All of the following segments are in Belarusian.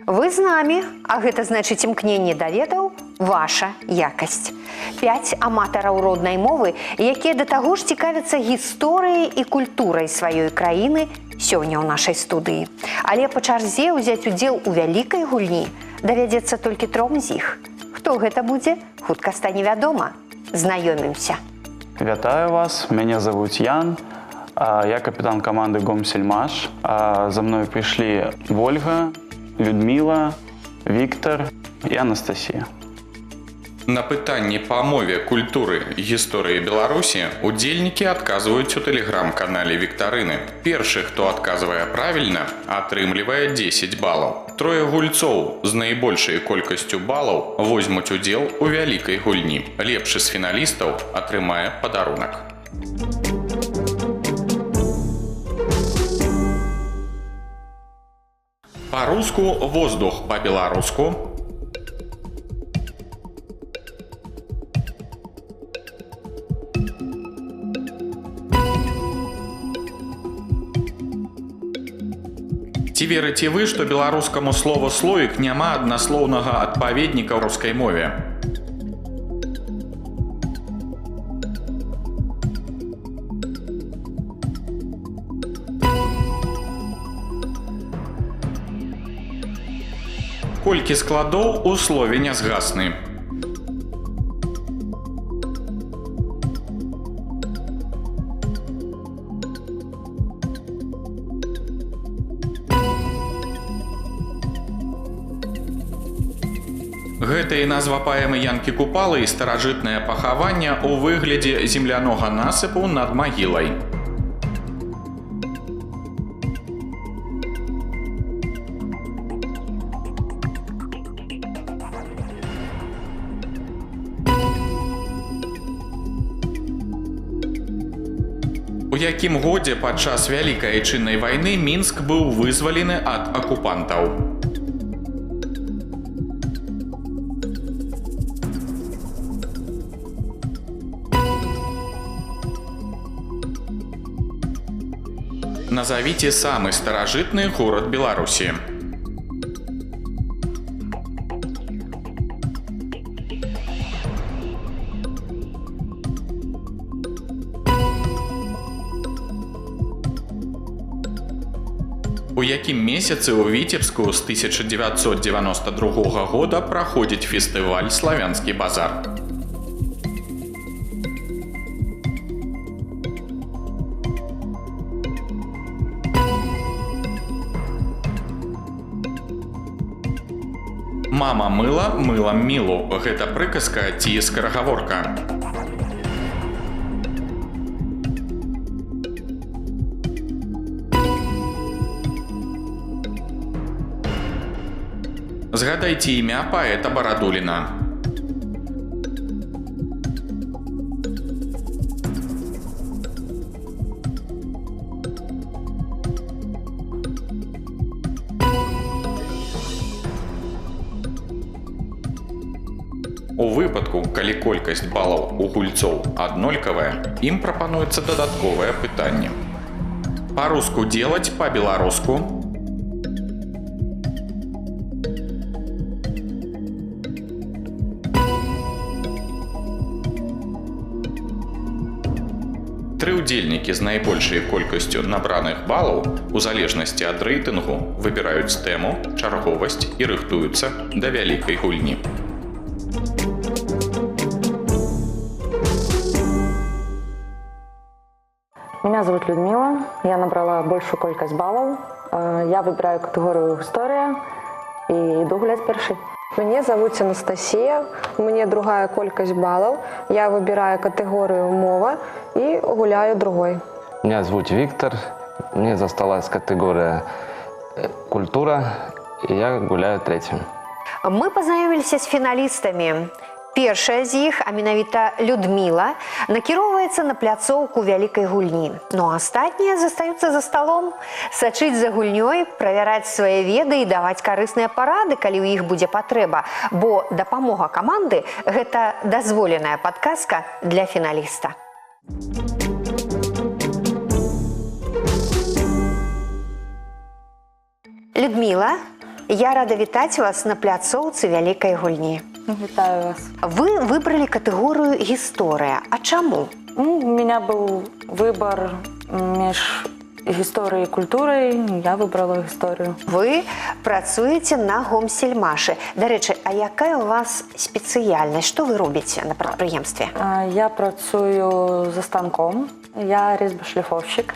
Вы з намі, а гэта значыць імкненне да ведаў – ваша якасць. 5 аматараў роднай мовы, якія да таго ж цікавяцца гісторыяй і культурай сваёй краіны сёння ў нашай студыі. Але па чарзе ўзяць удзел у вялікай гульні давядзецца толькі 3 з іх. Хто гэта будзе, хутка стане вядома. Знаёмімся. Вітаю вас, мяне завуць Ян. Я капітан каманды Гомсельмаш. За мною прыйшлі Вольга, Людмила, Віктор і Анастасія. На пытанні па мове, культуры, гісторыі Беларусі удзельнікі адказваюць у тэлеграм-канале Віктарыны. Першы, хто адказвае правільна, атрымлівае 10 балаў. 3 гульцоў з найбольшай колькасцю балаў возьмуць удзел у вялікай гульні. Лепшы з фіналістаў атрымае падарунак. По-руску воздух, по-беларуску. Ці верыце вы, што беларускаму слову слоік няма аднаслоўнага адпаведніка ў рускай мове? Колькі складоў у слове нязгасны? Гэта і назва паэмы Янкі Купалы і старажытнае пахаванне ў выглядзе землянога насыпу над магілай. У якім годзе падчас Вялікай Айчыннай вайны Мінск быў вызвалены ад акупантаў? Назавіце самы старажытны горад Беларусі. У якім месяцы ў Віцебску з 1992 года праходзіць фестываль «Славянскі базар»? Мама мыла мылам мілу. Гэта прыказка ці скарагаворка? Згадайце імя паэта Барадуліна. У выпадку, калі колькасць балаў у гульцоў аднолькавая, ім прапануецца дадатковае пытанне. Па-руску делать, па-беларуску. Тры ўдзельнікі з найбольшай колькасцю набраных балаў у залежнасці ад рэйтынгу выбіраюць тэму, чарговасць і рыхтуюцца да вялікай гульні. Меня зовут Людмила, я набрала большую колькость баллов. Я выбираю категорию «История» и иду гулять першей. Меня зовут Анастасия, у меня другая колькость баллов. Я выбираю категорию «Мова» и гуляю другой. Меня зовут Виктор, мне засталась категория «Культура», и я гуляю третьим. Мы познаёміліся з фіналістамі. Першая з іх, а менавіта Людмила, накіроўваецца на пляцоўку вялікай гульні. Ну а астатнія застаюцца за сталом, сачыць за гульнёй, правяраць свае веды і даваць карысныя парады, калі ў іх будзе патрэба, бо дапамога каманды – гэта дазволеная падказка для фіналіста. Людмила, Я рада вітаць вас на пляцоўцы вялікай гульні. Вітаю вас. Вы выбрали катэгорыю гісторыя. А чаму? У меня был выбор между историей и культурой. Я выбрала историю. Вы працуеце на гомсельмашы. Дарэчы, а якая у вас спецыяльнасць? Што вы робіце на прадпрыемстве? Я працую за станком. Я резьбошліфовщик.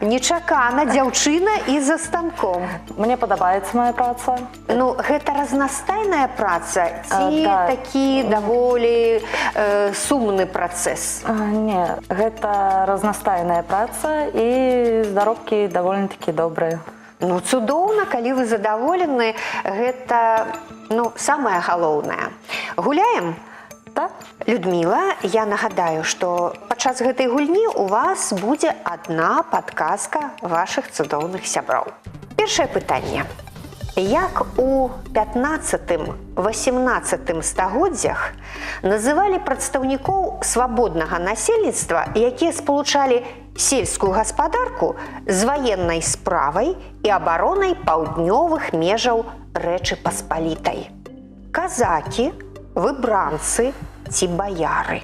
Нечакана, дзяўчына і за станком. Мне падабаецца моя праца. Ну, гэта разнастайная праца ці Да. такі даволі сумны працэс? Не, гэта разнастайная праца і заробкі даволі-такі добрыя. Ну, цудоўна, калі вы задаволены, гэта, самае галоўнае. Гуляем? Так? Людміла, я нагадаю, што падчас гэтай гульні у вас будзе адна падказка вашых цудоўных сяброў. Першае пытанне. Як у 15-18 стагоддзях называлі прадстаўнікоў свабоднага насельніцтва, якія спалучалі сельскую гаспадарку з ваеннай справай і абаронай паўднёвых межаў Рэчы Паспалітай? Казакі, выбранцы ці баяры?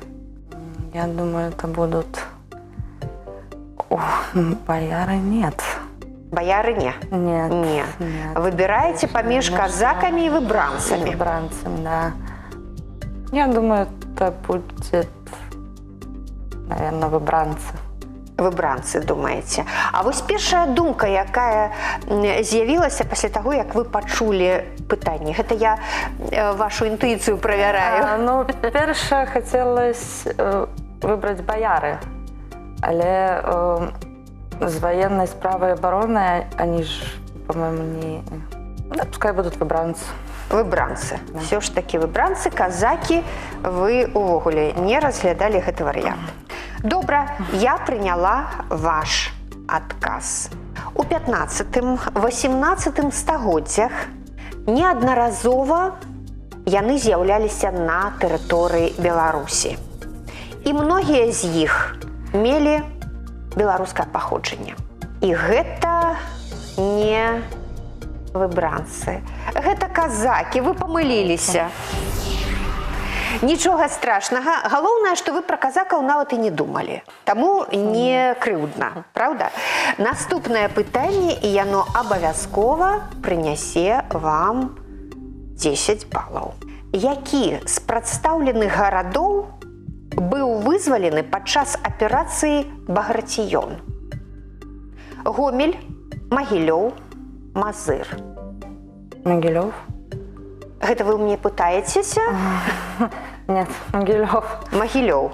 Я думаю, это будут... Бояры нет. Баяры не? Нет. Не. Нет. Выбираете паміж казакамі і выбранцамі. Выбранцами, да. Я думаю, это будет, наверное, выбранцы. Выбранцы, думаеце. А вось першая думка, якая з'явілася пасля таго, як вы пачулі пытанне. Гэта я вашу інтуіцыю правяраю. Перша хотелось выбрать бояры, але з военной справой обороны они же, по-моему, не... Да, пускай будут выбранцы. Выбранцы. Да. Все ж таки выбранцы, казакі, вы увогуле не разглядалі гэты варыянт. Добра, я прыняла ваш адказ. У 15-18 стагоддзях неаднаразова яны з'яўляліся на тэрыторыі Беларусі. І многія з іх мелі беларускае паходжанне. І гэта не выбранцы. Гэта казакі, вы памыліліся. Нічога страшнага. Галоўнае, што вы пра казакаў нават і не думалі. Таму не крыўдна, правда? Наступнае пытанне, і яно абавязкова прынясе вам 10 балаў. Які з прадстаўленых гарадоў быў вызвалены падчас аперацыі «Баграцыён»? Гомель, Магілёў, Мазыр. Могилев? Гэта вы мне пытаецеся? Нет, Могилев. Магілёў.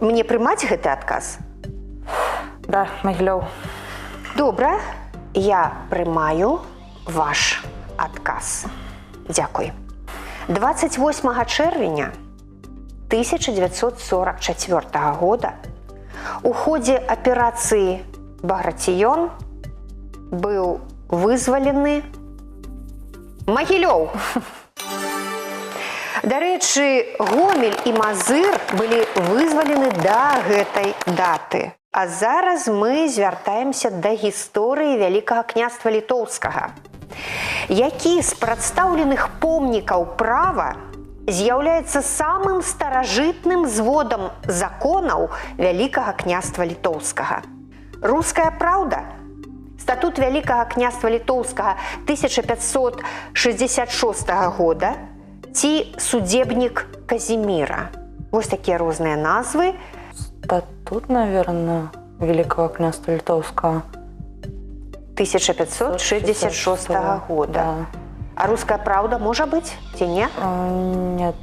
Мне прымаць гэты адказ? Да, Могилев. Добра, я прымаю ваш адказ. Дзякуй. 28 чэрвеня 1944 года у ходзе аперацыі «Баграцыён» быў вызвалены Магілёў. Дарэчы, Гомель і Мазыр былі вызвалены да гэтай даты. А зараз мы звяртаемся да гісторыі Вялікага княства Літоўскага. Які з прадстаўленых помнікаў права з'яўляецца самым старажытным зводам законаў Вялікага княства Літоўскага? Руская праўда? Статут Вялікага княства Літоўскага 1566 года ці судебнік Казіміра? Вось такія розныя назвы. Статут, наверное, Великого княства Литовского. 1566 года. Да. А руская правда может быть? Ці не? Нет,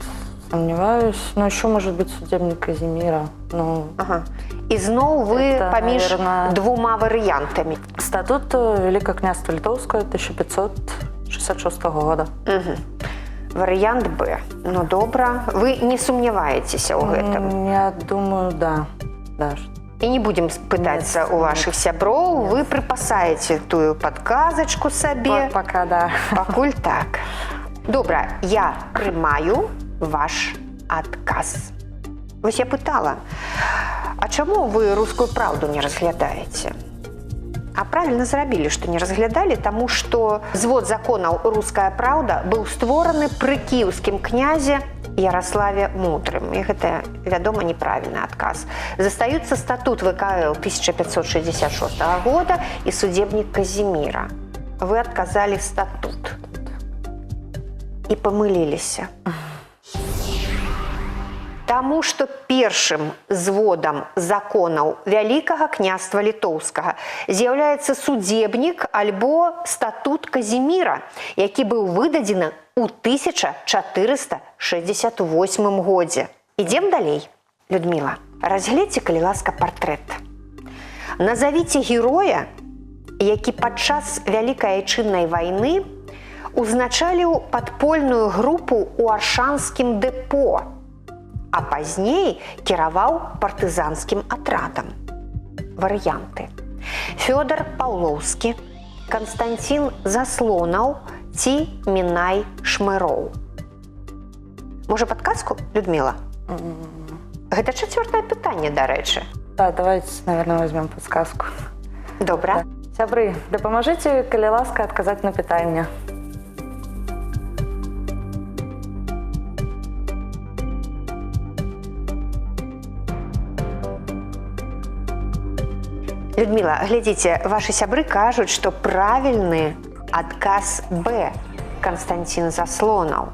сомневаюсь. Но еще может быть судебник Казимира. Ну, Ага. І зноў вы Это, паміж наверное, двума варыянтамі. статут Великого княства Литовского 1566 года. Угу. Варыянт Б. Ну добра, вы не сумняваецеся ў гэтым. Я думаю, да. Да. І не будем пытацца у вашых сяброў, вы прыпасаеце тую падказачку сабе. Пока да. Пакуль так. Добра, я прымаю ваш адказ. Вось я пытала, а чаму вы рускую праўду не разглядаеце? А правильно зрабілі, што не разглядалі, таму што звод законаў «Руская праўда» быў створаны пры кіеўскім князе Ярославе Мудрым. І гэта, вядома, неправільны адказ. Застаюцца статут ВКЛ 1566 года і судебнік Казіміра. Вы адказалі статут. І памыліліся. Таму што першым зводам законаў Вялікага княства Літоўскага з'яўляецца судебнік альбо статут Казіміра, які быў выдадзены ў 1468 годзе. Ідзем далей. Людміла, разгледзьце, калі ласка, партрэт. Назавіце героя, які падчас Вялікай Айчыннай вайны узначаліў падпольную групу ў Аршанскім дэпо, а пазней кіраваў партызанскім атрадам. Варыянты. Фёдор Паўлоўскі, Канстанцін Заслонаў ці Мінай Шмыроў. Можа, падказку, Людміла? Гэта чацвёртае пытанне, дарэчы. Да, давайте, наверное, возьмем подсказку. Добра. Сябры, дапаможыце, калі ласка, адказаць на пытанне. Людміла, глядзіце, вашы сябры кажуць, што правільны адказ Б. Канстанцін Заслонаў.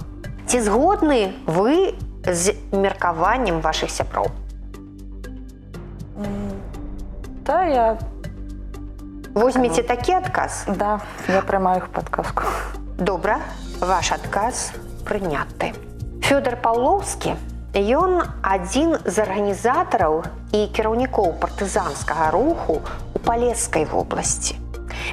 Ці згодны вы з меркаваннем вашых сяброў? Да, я... Возьмеце такі адказ? Да, я прымаю іх падказку. Добра, ваш адказ прыняты. Фёдор Паўлоўскі, ён адзін з арганізатараў і кіраўнікоў партызанскага руху ў Палескай вобласці.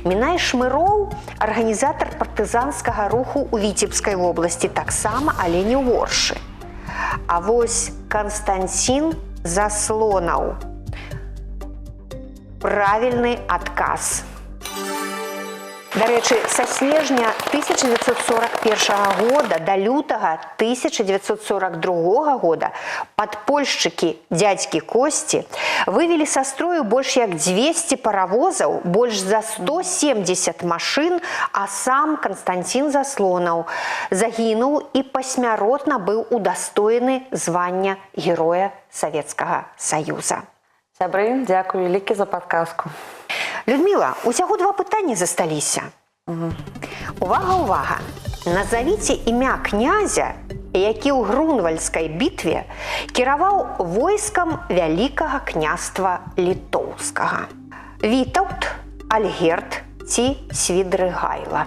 Мінай Шмыроў – арганізатар партызанскага руху ў Віцебскай вобласці, таксама, але не ў Оршы. А вось Канстанцін Заслонаў. Правільны адказ. Дарэчы, са снежня 1941 года да лютага 1942 года падпольшчыкі дзядзькі Косці вывелі са строю больш як 200 паравозаў, больш за 170 машын, а сам Канстанцін Заслонаў загінуў і пасмяротна быў удастоены звання Героя Савецкага Саюза. Сябры, дзякую вялікі за падказку. Людміла, усяго 2 пытанні засталіся. Увага, увага! Назавіце імя князя, які ў Грунвальдскай бітве кіраваў войскам Вялікага княства Літоўскага. Вітаўт, Альгерд ці Свідрыгайла?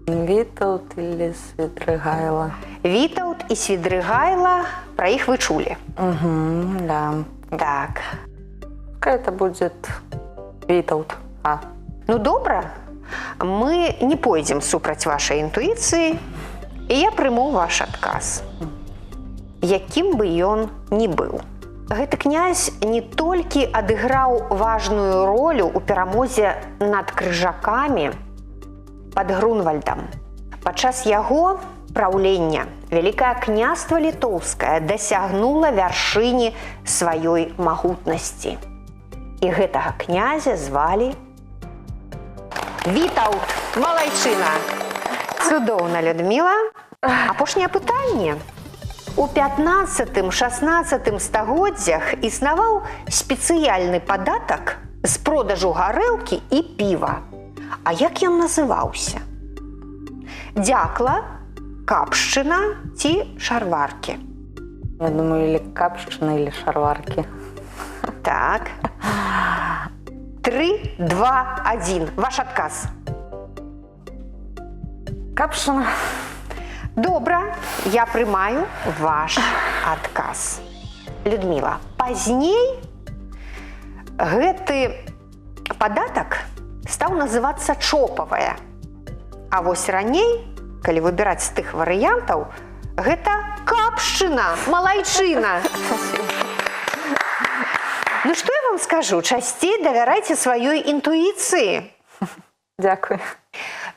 Вітаўт или Свідрыгайла? Вітаўт і Свідрыгайла, пра іх вы чулі? Да. Так. Пускай это будет Вітаўт. Ну, добра. Мы не пойдзем супраць вашай інтуіцыі, і я прыму ваш адказ. Якім бы ён ні быў. Гэты князь не толькі адыграў важную ролю ў перамозе над крыжакамі пад Грунвальдам. Падчас яго праўлення Вялікае княства Літоўскае дасягнула вяршыні сваёй магутнасці. І гэтага князя звалі Вітаўт. Малайчына. Цудоўна, Людміла. Апошняе пытанне. У 15-16 стагоддзях існаваў спецыяльны падатак з продажу гарэлкі і піва. А як ён называўся? Дзякла, капшчына ці шарваркі? Я думаю, или капшчына, или шарваркі. Так. 3, 2, 1. Ваш адказ. Капшчына. Добра, я прымаю ваш адказ. Людміла, пазней гэты падатак стаў называцца чопавая. А вось раней, калі выбіраць з тых варыянтаў, гэта капшчына, малайчына. Ну, што я вам скажу? Часцей давярайце сваёй інтуіцыі. Дзякуй.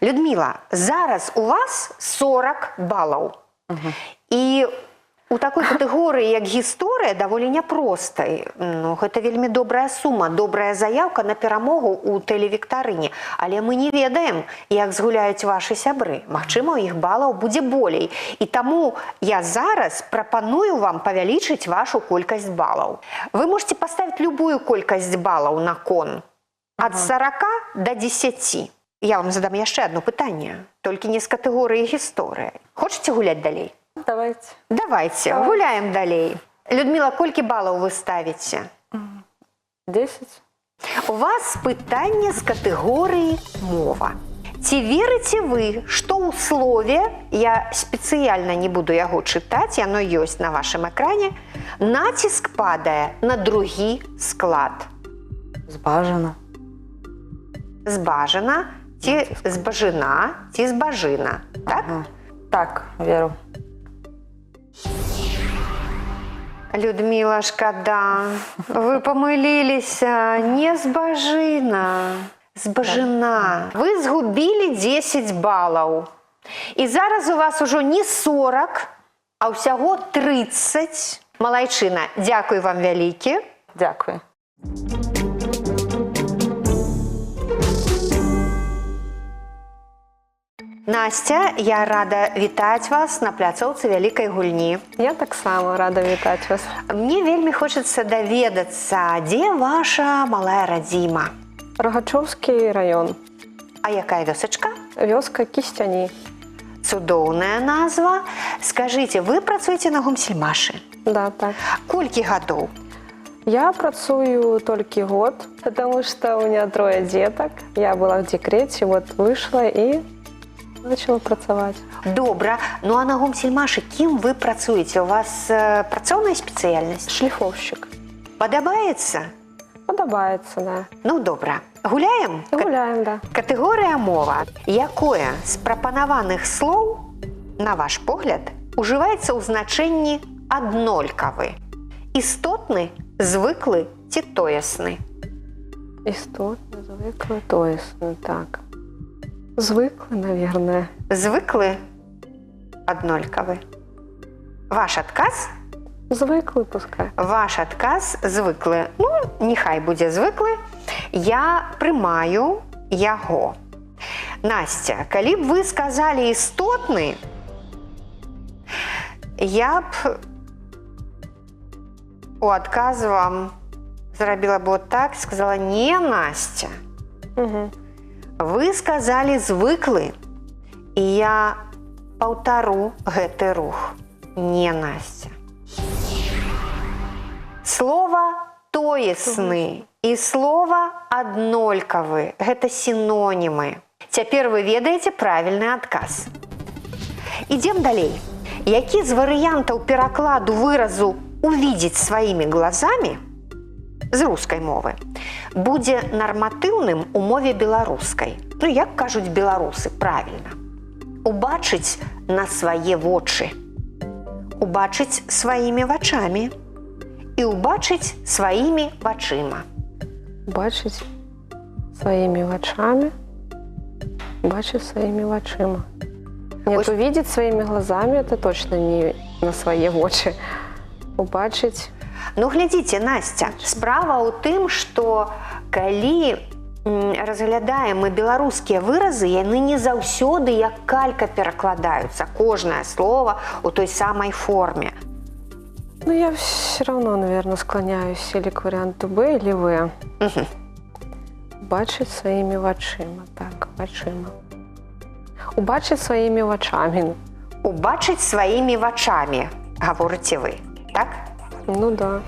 Людміла, зараз у вас 40 балаў. І У такой катэгорыі, як гісторыя, даволі няпростай. Ну, гэта вельмі добрая сума, добрая заяўка на перамогу ў тэлевіктарыне. Але мы не ведаем, як згуляюць вашы сябры. Магчыма, у іх балаў будзе болей. І таму я зараз прапаную вам павялічыць вашу колькасць балаў. Вы можете паставіць любую колькасць балаў на кон. Ад 40 до 10. Я вам задам яшчэ одно пытанне, толькі не з катэгорыі гісторыя. Хочаце гуляць далей? Давайте. Давайте, гуляем далей. Людмила, колькі балаў вы ставіце? 10. У вас пытанне з катэгорыі мова. Ці верыце вы, што ў слове, я спецыяльна не буду яго чытаць, яно ёсць на вашым экране, націск падае на другі склад? Збажана. Збажана, ці збажына, ці збажына. Так? Так, веру. Людмила, шкада, вы памыліліся, не збажына, збажына. Вы згубілі 10 балаў. І зараз у вас ужо не 40, а ўсяго 30. Малайчына, дзякуй вам вялікі. Дякую. Настя, я рада вітаць вас на пляцоўцы вялікай гульні. Я таксама рада вітаць вас. Мне вельмі хочацца даведацца, дзе ваша малая радзіма? Рагачоўскі раён. А якая вёсачка? Вёска Кісцяні. Цудоўная назва. Скажыце, вы працуеце на гомсельмашы? Да, так. Колькі гадоў? Я працую толькі год, потому что у меня 3 деток. Я была в декрете, вот вышла и начала працаваць. Добра. Ну а на гомсельмашы кім вы працуеце? У вас працоўная спецыяльнасць? Шліфовщик. Падабаецца? Падабаецца, да. Ну добра. Гуляем? Гуляем, да. Катэгорыя мова. Якое з прапанаваных слоў, на ваш погляд, ужываецца ў значэнні аднолькавы? Істотны, звыклы ці тоесны? Істотны, звыклы, тоесны, так. Звыклы, наверное. Звыклы, аднолькавы. Ваш адказ? Звыклы, пускай. Ваш адказ звыклы. Ну, няхай будзе звыклы. Я прымаю яго. Настя, калі б вы сказалі істотны, я б у адказ вам зрабіла б вот так, сказала: не, Настя. Угу. Вы сказалі звыклы, і я паўтару гэты рух. Не, Настя. Слова тоесны і слова аднолькавы – гэта сінонімы. Цяпер вы ведаеце правільны адказ. Ідзем далей. Які з варыянтаў перакладу выразу «увидеть сваімі глазамі» з рускай мовы будзе нарматыўным у мове беларускай? Ну, як кажуць беларусы, правільна. Убачыць на свае вочы, убачыць сваімі вачамі і убачыць сваімі вачыма. Бачыць сваімі вачамі, бачыць сваімі вачыма. Нет, Ось... увидеть своими глазами – это точно не на свои вочы. Убачыць. Ну, глядзіце, Настя, справа ў тым, што калі разглядаем мы беларускія выразы, яны не заўсёды як калька перакладаюцца, кожнае слово у той самай форме. Ну, я все равно, наверное, склоняюсь или к варианту Б, или В. Угу. Бачыць сваімі вачыма, так, вачыма. Убачыць сваімі вачамі. Убачыць сваімі вачамі, гаворыце вы, так? Ну да.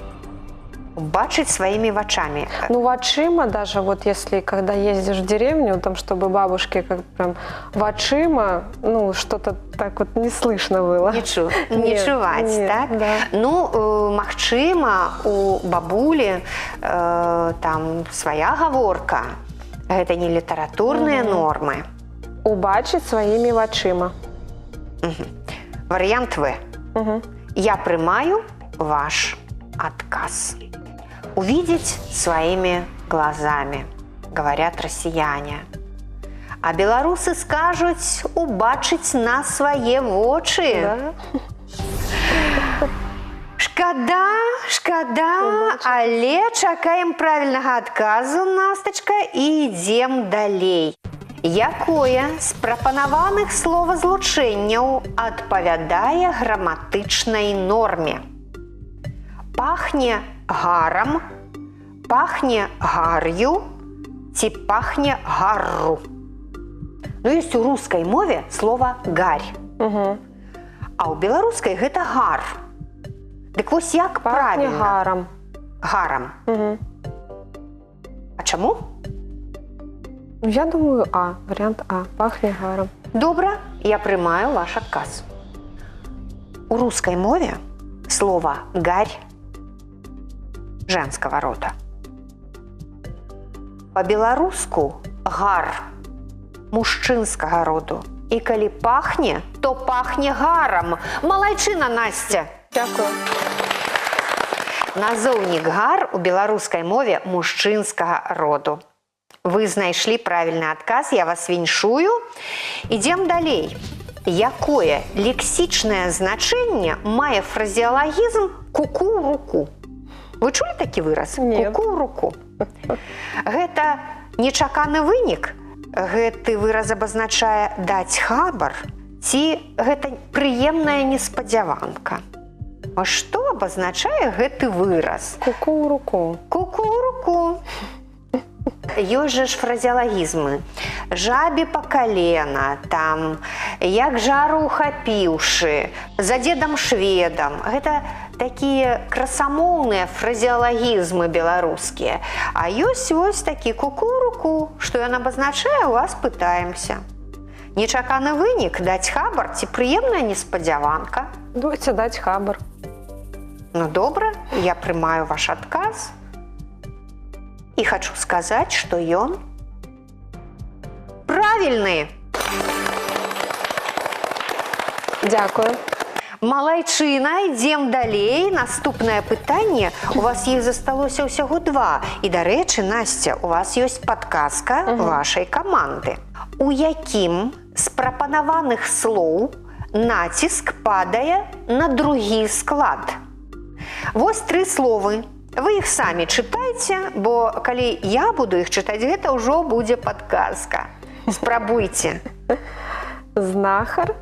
Убачыць сваімі вачамі. Ну, вачыма даже, вот если когда ездишь в деревню, там, чтобы бабушки как прям вачыма, ну, что-то так вот не слышно было. Не чуваць, нет, так? Да. Ну, магчыма, у бабулі там свая гаворка. Гэта не літаратурныя нормы. Убачыць сваімі вачыма. Угу. Варыянт В. Угу. Я прымаю ваш отказ. Увидеть своими глазами, говорят россияне. А белорусы скажут: убачить на свои вочы. Да. Шкада, але чакаем правільнага адказу, Настачка, і ідзем далей. Якое з прапанаваных словазлучэнняў адпавядае граматычнай норме? Пахне гарам, пахне гар'ю ці пахне гарру? Ну, ёсць у рускай мове слова гарь, а ў беларускай гэта гар. Дык вось як Пахне правільна? гаром. Гарам. А чаму? Ну, я думаю, А. Вариант А. Пахнет гаром. Добра, я прымаю ваш адказ. У рускай мове слова «гарь» женского рода. Па-беларуску гар мужчынскага роду. І калі пахне, то пахне гарам. Малайчына, Настя! Дякую. Назоўнік гар у беларускай мове мужчынскага роду. Вы знайшлі правільны адказ, я вас віншую. Ідзем далей. Якое лексічнае значэнне мае фразеалагізм «куку ў руку»? Вы чулі такі выраз? Не. «Куку ў руку». Гэта нечаканы вынік? Гэты выраз абазначае даць хабар? Ці гэта прыемная неспадзяванка? А што абазначае гэты выраз? Куку ў руку. Куку ў руку. Ёсць жа ж фразеалагізмы. Жабе па калена, там, як жару ухапіўшы, за дзедам шведам. Гэта такія красамоўныя фразеалагізмы беларускія. А ёсць вось такі куку ў руку, што ён абазначае, у вас пытаемся. Нечаканы вынік, даць хабар ці прыемная неспадзяванка? Давайте дать хабар. Ну, добра, я прымаю ваш адказ. І хочу сказаць, што ён правільны. Дякую. Малайчына, ідзем далей. Наступнае пытанне. У вас іх засталося ўсяго 2. І, дарэчы, Настя, у вас ёсць падказка вашай каманды. У якім з прапанаваных слоў націск падае на другі склад? Вось 3 словы. Вы іх самі чытайце, бо калі я буду іх чытаць, гэта ўжо будзе падказка. Спрабуйце. Знахар,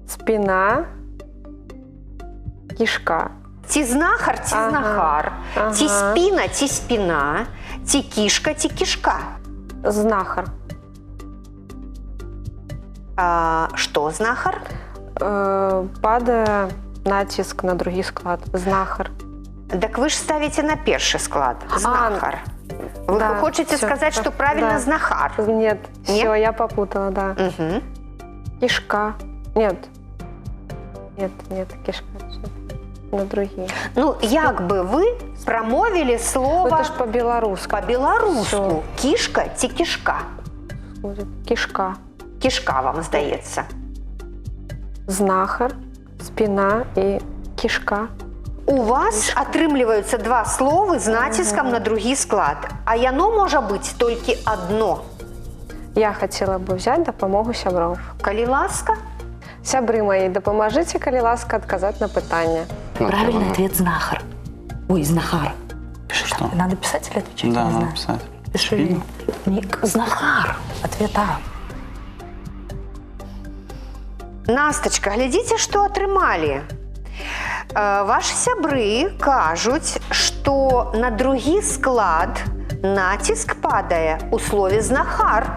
спина, кишка. Ці знахар, ці Ага. знахар, ці Ага. спіна, ці спіна, ці кішка, ці кішка. Знахар. Што знахар? Падае натиск на другі склад. Знахар. Так вы ж ставіце на першы склад. Знахар. Вы да, хочаце всё, сказаць, што правільна да. знахар? Нет, Нет? все, я попутала, да. Угу. Кишка. Нет. Нет, кишка. На другие. Ну, як бы вы прамовілі слова Это ж по-белорусски па-беларуску? Кішка ці кішка? будет. Кишка. Кішка вам здаецца. Знахар, спина и кишка. У вас атрымліваюцца 2 словы з націскам на другі склад, а яно можа быць толькі адно. Я хотела бы взять допомогу сябров. Калі ласка, Сябры мои, допоможите, коли ласка, отказать на пытание. Правильный ответ знахар. Ой, знахар. Пиши Что? так. Надо писать или отвечать? Да, Не надо знаю. писать. Пиши. Спина? Знахар. Ответ А. Настачка, глядзіце, што атрымалі. Вашы сябры кажуць, што на другі склад націск падае ў слове знахар.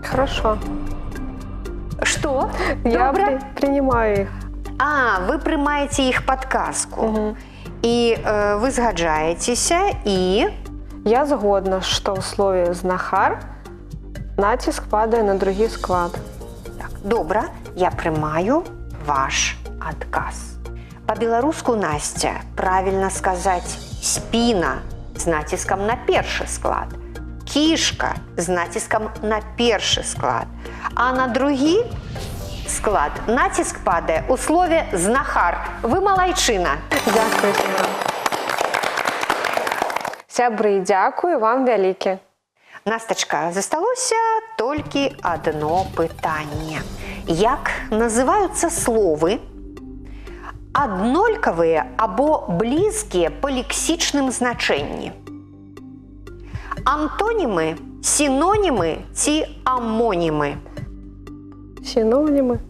Хорошо. Што? Я Добра? принимаю их. Вы прымаеце іх падказку. І вы згаджаецеся і... Я згодна, что в слове знахар натиск падает на другий склад. Так, добра, я прымаю ваш адказ. Па-беларуску, Настя, правільна сказаць спіна з націскам на першы склад, кішка з націскам на першы склад, а на другі склад націск падае ў слове знахар. Вы малайчына. Дякую, сябры. Сябры, дякую вам вялікі. Настачка, засталося толькі адно пытанне. Як называюцца словы, аднолькавыя або блізкія па лексічным значэнні? Антонімы, сінонімы ці амонімы? Синонимы.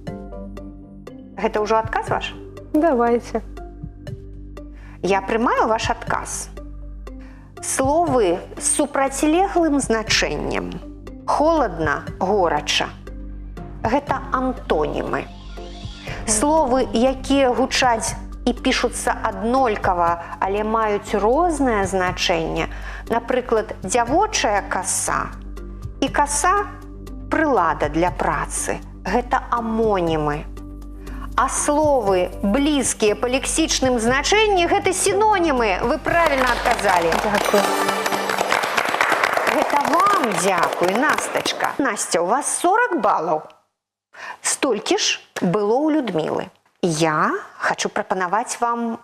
Гэта ўжо адказ ваш? Давайте. Я прымаю ваш адказ. Словы з супрацьлеглым значэннем. Холадна, горача. Гэта антонімы. Словы, якія гучаць і пішуцца аднолькава, але маюць рознае значэнне, напрыклад, дзявочая каса і каса – прылада для працы. Гэта амонімы. А словы, блізкія па лексічным значэнні, гэта сінонімы. Вы правільна адказалі. Дякую. Гэта вам дзякуй, Настачка. Настя, у вас 40 балаў. Столькі ж было ў Людмілы. Я хочу прапанаваць вам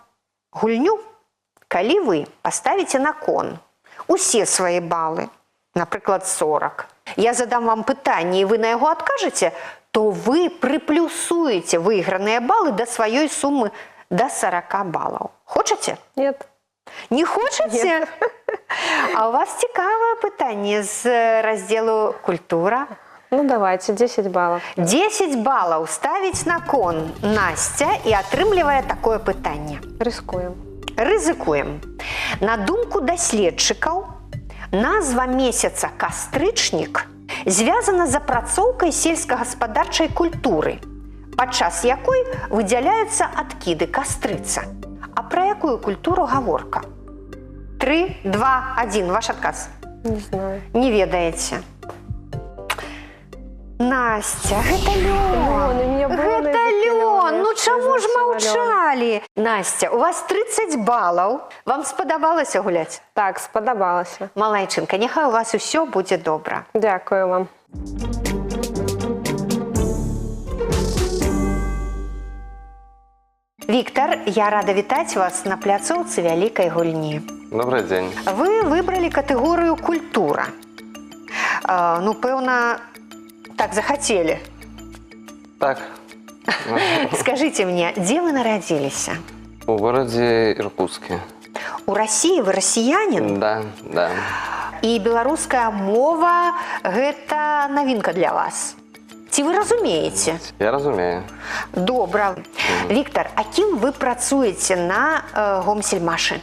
гульню. Калі вы паставіце на кон усе свае балы, напрыклад, 40, я задам вам пытанне, і вы на яго адкажаце, то вы прыплюсуеце выйграныя балы да сваёй сумы да 40 балаў. Хочаце? Нет. Не хочаце? А у вас цікавае пытанне з раздзелу «Культура». Ну, давайте, 10 баллов. 10 балаў ставіць на кон Настя і атрымлівае такое пытанне. Рискуем. Рызыкуем. На думку даследчыкаў, назва месяца кастрычнік звязана з апрацоўкай сельскагаспадарчай культуры, падчас якой выдзяляюцца адкіды кастрыца. А пра якую культуру гаворка? 3, 2, 1. Ваш адказ. Не знаю. Не ведаеце. Настя, гэта Лён. Гэта Лён. Ну чаму ж маўчалі? Настя, у вас 30 балаў. Вам спадабалася гуляць? Так, сподобалося. Малайчынка, няхай у вас усё будзе добра. Дякую вам. Віктор, я рада вітаць вас на пляцоўцы вялікай гульні. Добрый день. Вы выбралі катэгорыю «Культура». Ну, пэўна, так захацелі. Так, Скажите мне, дзе вы нарадзіліся? в городе Иркутске. У России вы расіянін? Да, да. І беларуская мова – гэта навінка для вас. Ці вы разумееце? Я разумею. Добра. Віктор, а кім вы працуеце на Гомсельмашы?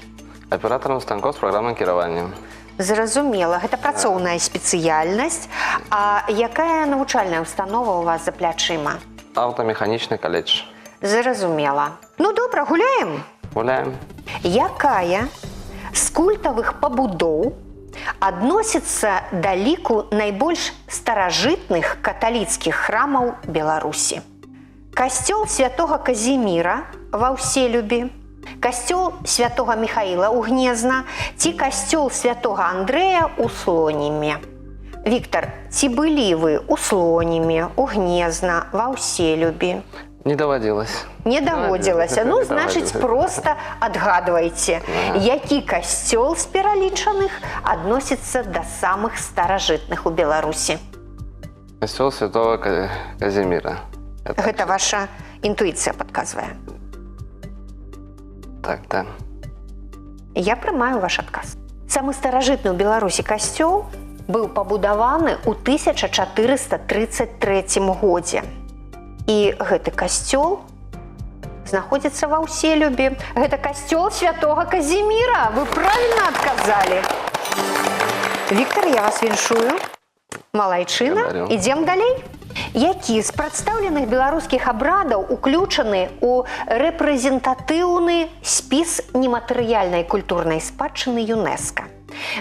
Оператором станков с программой кіравання. Зразумела, гэта працоўная спецыяльнасць. А якая навучальная установа у вас за плячыма? Автомеханічны каледж. Зразумела. Ну, добра, гуляем? Гуляем. Якая з культавых пабудоў адносіцца да ліку найбольш старажытных каталіцкіх храмаў Беларусі? Касцёл святога Казіміра ва Ўселюбі, касцёл святога Міхаіла ў Гнезна ці касцёл святога Андрэя ў Слоніме? Віктор, ці былі вы ў Слоніме, у Гнезна, ва Ўселюбі? Не доводилось. Не даводзілася. Ну, Не значыць, даводзілася. проста адгадвайце, які касцёл з пералічаных адносіцца да самых старажытных у Беларусі. Костел святого Казимира. Гэта ваша інтуіцыя падказвае. Так, да. Я прымаю ваш адказ. Самы старажытны ў Беларусі касцёл быў пабудаваны ў 1433 годзе. І гэты касцёл знаходзіцца ва Ўселюбі. Гэта касцёл святога Казіміра. Вы правільна адказалі. Віктор, я вас віншую. Малайчына. Благодарю. Ідзем далей. Які з прадстаўленых беларускіх абрадаў уключаны ў рэпрэзентатыўны спіс нематэрыяльнай культурнай спадчыны ЮНЕСКО?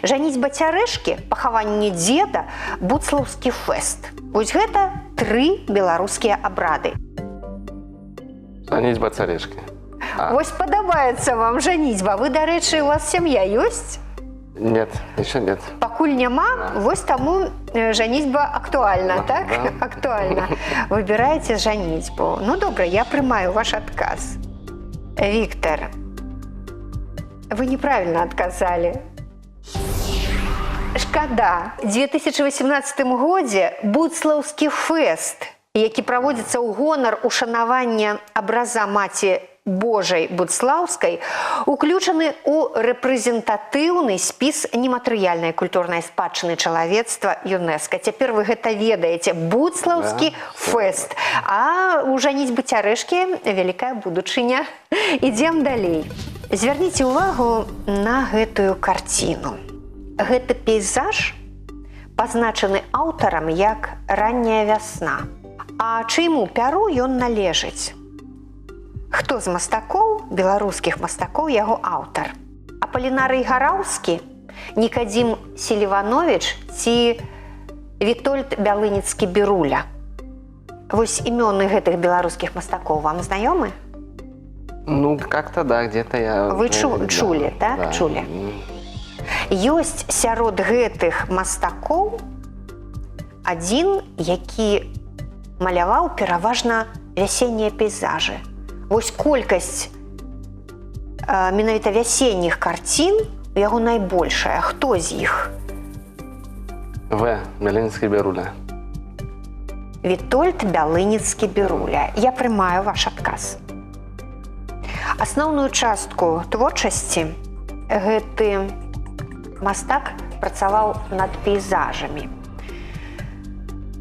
Жаніцьба цярэшкі, пахаванне дзеда, буцлаўскі фэст. Вось гэта 3 беларускія абрады. Жанитьба царешки. Вось падабаецца вам жаніцьба. Вы, дарэчы, у вас сям'я ёсць? Нет, еще нет. Пакуль няма, вось таму жаніцьба актуальна, так? Да. Актуальна. Выбіраеце жаніцьбу. Ну, добра, я прымаю ваш адказ. Віктор, вы неправільна адказалі. Шкада, у 2018 годзе буцлаўскі фэст, які праводзіцца ў гонар ушанавання абраза маці Божай Будслаўскай уключаны ў рэпрэзентатыўны спіс нематэрыяльнай культурнай спадчыны чалавецтва ЮНЕСКО. Цяпер вы гэта ведаеце. Будслаўскі фэст. А ў «Жаніцьбы цярэшкі» вялікая будучыня. Ідзем далей. Звярніце ўвагу на гэтую карціну. Гэты пейзаж пазначаны аўтарам як ранняя вясна. А чыйму пяру ён належыць? Хто з мастакоў, беларускіх мастакоў, яго аўтар? Апалінарый Гараўскі, Нікадзім Селівановіч ці Вітольд Бялыніцкі-Біруля? Вось імёны гэтых беларускіх мастакоў вам знаёмы? Ну, как-то да, где-то я... Вы чулі, так? Да. Чулі. Ёсць сярод гэтых мастакоў адзін, які маляваў пераважна вясеннія пейзажы. Вось колькасць менавіта вясенніх карцін у яго найбольшая. Хто з іх? Бялыніцкі-Біруля. Вітольд Бялыніцкі-Біруля. Я прымаю ваш адказ. Асноўную частку творчасці гэты мастак працаваў над пейзажамі.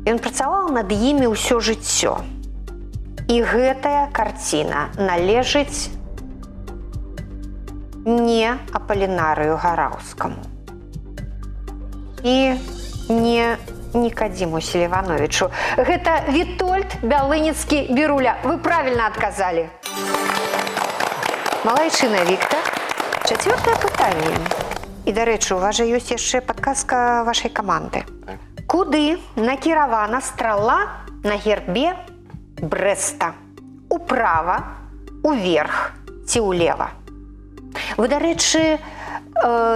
Ён працаваў над імі ўсё жыццё. І гэтая карціна належыць не Апалінарыю Гараўскаму і не Нікадзіму Селівановічу. Гэта Вітольд Бялыніцкі-Біруля. Вы правільна адказалі. Малайчына Віктар. Чацвёртае пытанне. І, дарэчы, у вас жа ёсць яшчэ падказка вашай каманды. Куды накіравана страла на гербе Брэста? Управа, уверх ці ўлева? Вы, дарэчы,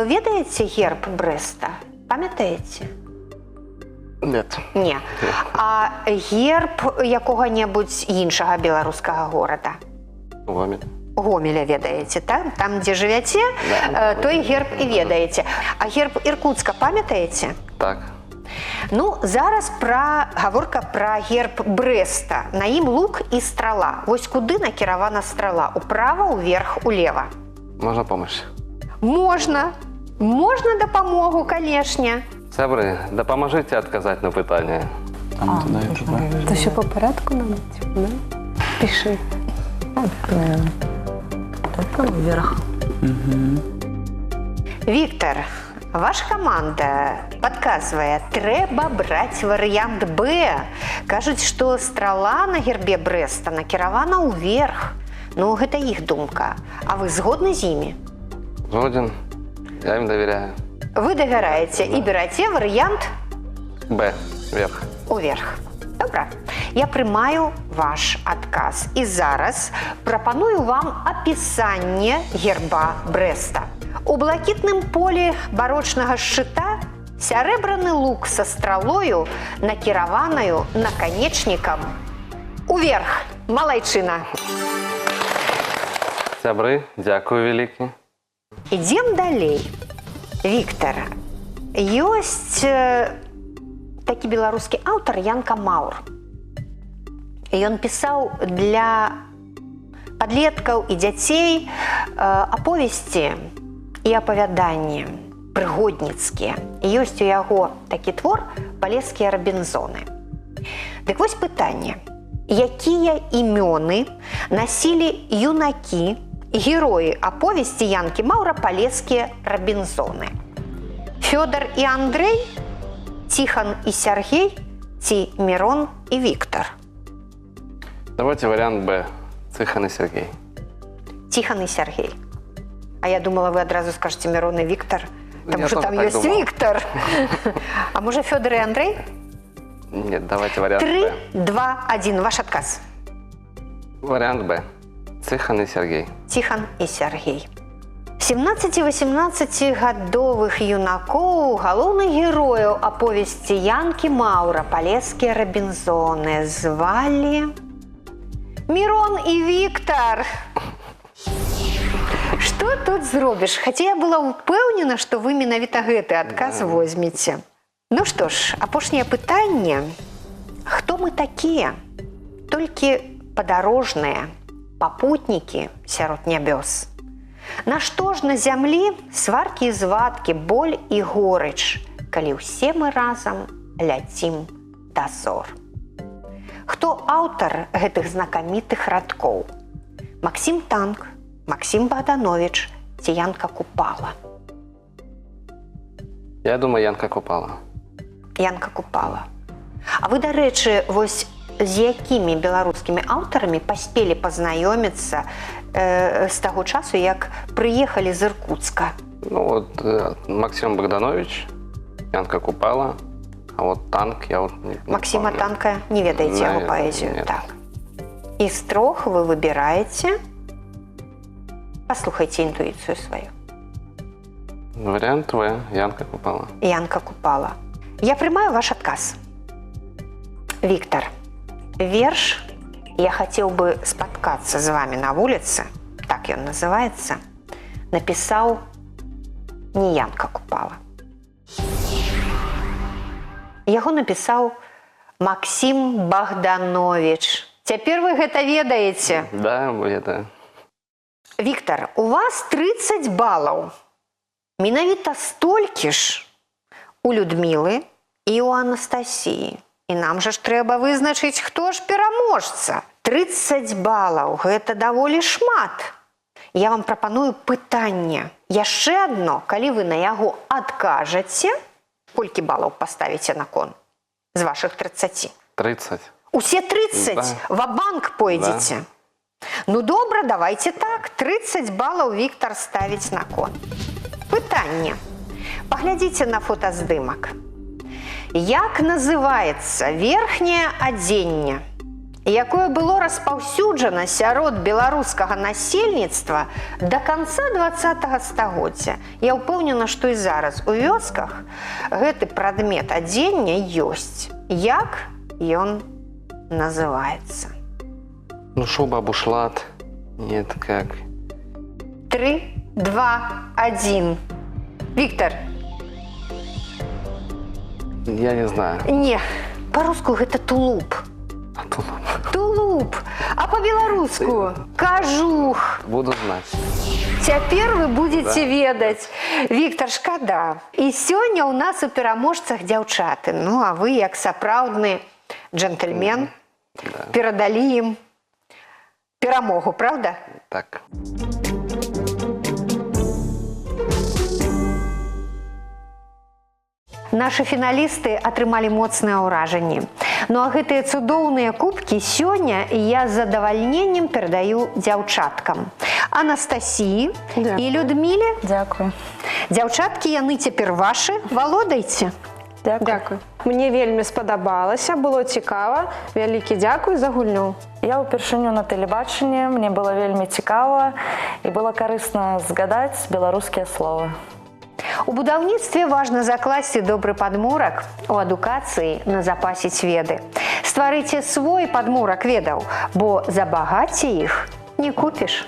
ведаеце герб Брэста? Памятаеце? Нет. Не. А герб якога-небудзь іншага беларускага горада? Гомель. Гомеля ведаеце, так? Там, дзе жывяце, той герб і ведаеце. А герб Іркутска памятаеце? Так. Ну, зараз гаворка пра герб Брэста. На ім лук і страла. Вось куды накіравана страла? Управа, уверх, улева? Можна помощь? Можна. Можна дапамогу, канешне. Сябры, дапамажыце адказаць на пытанне. Там туда и туда. Это все по порядку надо? Да? Пиши. Только вверх. Віктор, ваша каманда падказвае, трэба браць варыянт Б. Кажуць, што страла на гербе Брэста накіравана ўверх. Ну, гэта іх думка. А вы згодны з імі? Згоден. Я ім давяряю. Вы давяраеце і бераце варыянт Б. Вверх. уверх. Добра. Я прымаю ваш адказ. І зараз прапаную вам апісанне герба Брэста. У блакітным полі барочнага шчыта сярэбраны лук са стралою, накіраванаю наканечнікам уверх. Малайчына. Сябры, дзякую вялікі. Ідзем далей. Віктар, ёсць такі беларускі аўтар Янка Маур. Ён пісаў для падлеткаў і дзяцей аповесці і апавяданні прыгодніцкія. Ёсць у яго такі твор «Палескія рабінзоны». Дык вось пытанне. Якія імёны насілі юнакі, героі аповесці Янкі Маура «Палескія рабінзоны»? Фёдор і Андрэй, Ціхан і Сяргей ці Мірон і Віктар? Давайте вариант Б. Ціхан і Сергей. Ціхан і Сяргей. А я думала, вы адразу скажете Мірон і Віктар, тому Я що тоже там так ёсць думал. Віктар. А може Фёдор і Андрэй? Нет, давайте вариант 3, Б. 2, 1. Ваш адказ. Вариант Б. Ціхан і Сергей. Ціхан і Сяргей. 17-18-гадовых юнакоў, галоўных герояў аповесці Янкі Маура «Палескія рабінзоны» звалі Мірон і Віктар. Што тут зробіш? Хаця я была ўпэўнена, што вы менавіта гэты адказ возьмеце. Ну што ж, апошняе пытанне. Хто мы такія? Толькі падарожныя, папутнікі сярод нябёс. Нашто ж на зямлі сваркі і звадкі, боль і горыч, калі ўсе мы разам ляцім да зор. Хто аўтар гэтых знакамітых радкоў? Максім Танк, Максім Богданович ці Янка Купала? Я думаю, Янка Купала. Янка Купала. А вы, дарэчы, вось з якімі беларускімі аўтарамі паспелі пазнаёміцца з таго часу, як прыехалі з Іркутска? Ну вот Максим Богданович, Янка Купала, а вот Танк я вот не Максима помню. Танка не ведаеце яго Наверное, паэзію? нет. Так. І з трох вы выбіраеце. Паслухайце інтуіцыю сваю. Вариант В, Янка Купала. Янка Купала. Я прымаю ваш адказ. Віктор, верш «Я хацеў бы спаткацца з вами на вуліцы», так ён называецца, напісаў не Янка Купала. Яго напісаў Максім Богданович. Цяпер вы гэта ведаеце. Да, это... Віктор, у вас 30 балаў. Менавіта столькі ж у Людмілы і у Анастасіі. І нам жа ж трэба вызначыць, хто ж пераможца. 30 балаў – гэта даволі шмат. Я вам прапаную пытанне. Яшчэ адно, калі вы на яго адкажаце, колькі балаў паставіце на кон з вашых 30? 30. Усе 30? Да. Ва-банк пойдзеце? Ну добра, давайте так. 30 балаў Віктор ставіць на кон. Пытанне. Паглядзіце на фотаздымак. Як называецца верхняе адзенне, якое было распаўсюджана сярод беларускага насельніцтва да канца 20-го стагоддзя? Я ўпэўнена, што і зараз у вёсках гэты прадмет адзення ёсць. Як ён называецца? Ну, шуба, бушлат. Нет, как... 3, 2, 1. Віктор. Я не знаю. Не, по-руску гэта тулуп. Тулуп. А по-беларуску кажух. Буду знать. Цяпер вы будете ведаць. Віктор, шкада. І сёння ў нас у пераможцах дзяўчаты. Ну, а вы, як сапраўдны джентльмен, перадалі ім перамогу, правда? Так. Нашы фіналісты атрымалі моцныя ўражанні. Ну а гэтыя цудоўныя кубкі сёння я з задавальненнем перадаю дзяўчаткам. Анастасіі і Людміле. Дякую. Дзяўчаткі, яны цяпер вашы. Валодайце. Дякую. Мне вельмі спадабалася, было цікава. Вялікі дзякуй за гульню. Я ўпершыню на тэлебачанні, мне было вельмі цікава і было карысна згадаць беларускія словы. У будаўніцтве важна закласці добры падмурак, у адукацыі назапасіць веды. Стварыце свой падмурак ведаў, бо за багацце іх не купіш.